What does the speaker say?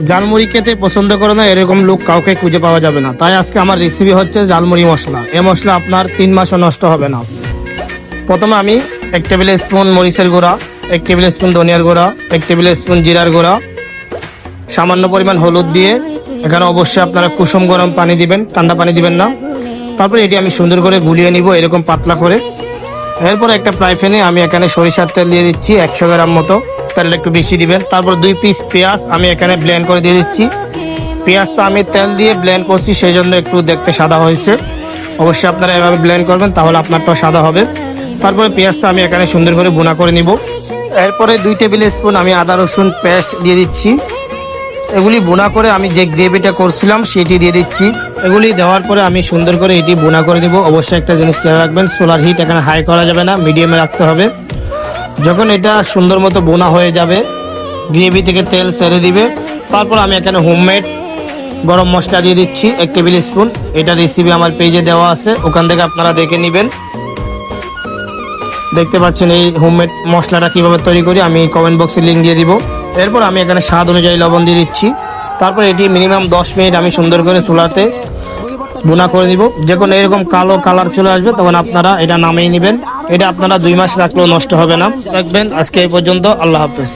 ঝালমুড়ি খেতে পছন্দ করে না এরকম লোক কাউকে খুঁজে পাওয়া যাবে না। তাই আজকে আমার রেসিপি হচ্ছে ঝালমুড়ি মশলা। এই মশলা আপনার 3 মাসও নষ্ট হবে না। প্রথমে আমি 1 টেবিল স্পুন মরিচের গুঁড়া, 1 টেবিল স্পুন ধনিয়ার গুঁড়া, 1 টেবিল স্পুন জিরার গুঁড়া, সামান্য পরিমাণ হলুদ দিয়ে, এখানে অবশ্যই আপনারা কুসুম গরম পানি দিবেন, ঠান্ডা পানি দিবেন না। তারপরে এটি আমি সুন্দর করে গুলিয়ে নিব এরকম পাতলা করে। এরপর একটা ফ্রাই প্যানে আমি এখানে সরিষার তেল দিয়ে দিচ্ছি 100 গ্রাম মতো, তেলটা একটু বেশি দিবেন। তারপর 2 পিস পেঁয়াজ আমি এখানে ব্লেন্ড করে দিয়ে দিচ্ছি। পেঁয়াজটা আমি তেল দিয়ে ব্লেন্ড করছি, সেই জন্য একটু দেখতে সাদা হয়েছে। অবশ্যই আপনারা এভাবে ব্লেন্ড করবেন, তাহলে আপনারটাও সাদা হবে। তারপরে পেঁয়াজটা আমি এখানে সুন্দর করে ভুনা করে নিব। এরপরে 2 টেবিল স্পুন আমি আদা রসুন পেস্ট দিয়ে দিচ্ছি। এগুলি ভুনা করে আমি যে গ্রেভিটা করছিলাম সেটি দিয়ে দিচ্ছি। এগুলি দেওয়ার পরে আমি সুন্দর করে এটি ভুনা করে দিব। অবশ্যই একটা জিনিস খেয়াল রাখবেন, সোলার হিট এখানে হাই করা যাবে না, মিডিয়ামে রাখতে হবে। যখন এটা সুন্দর মতো ভুনা হয়ে যাবে, গ্রেভি থেকে তেল ছেড়ে দিবে, তারপর আমি এখানে হোমমেড গরম মশলা দিয়ে দিচ্ছি 1 টেবিল স্পুন। এটা রেসিপি আমার পেজে দেওয়া আছে, ওখান থেকে আপনারা দেখে নেবেন। দেখতে পাচ্ছেন এই হোমমেড মশলাটা কিভাবে তৈরি করি, আমি কমেন্ট বক্সে লিঙ্ক দিয়ে দিব। এরপর আমি এখানে স্বাদ অনুযায়ী লবণ দিয়ে দিচ্ছি। তারপর এটি মিনিমাম 10 মিনিট আমি সুন্দর করে চুলাতে ভুনা করে নিব। যখন এরকম কালো কালার চলে আসবে তখন আপনারা এটা নামিয়ে নেবেন। এটা আপনারা 2 মাস রাখলেও নষ্ট হবে না। রাখবেন। আজকে এই পর্যন্ত। আল্লাহ হাফেজ।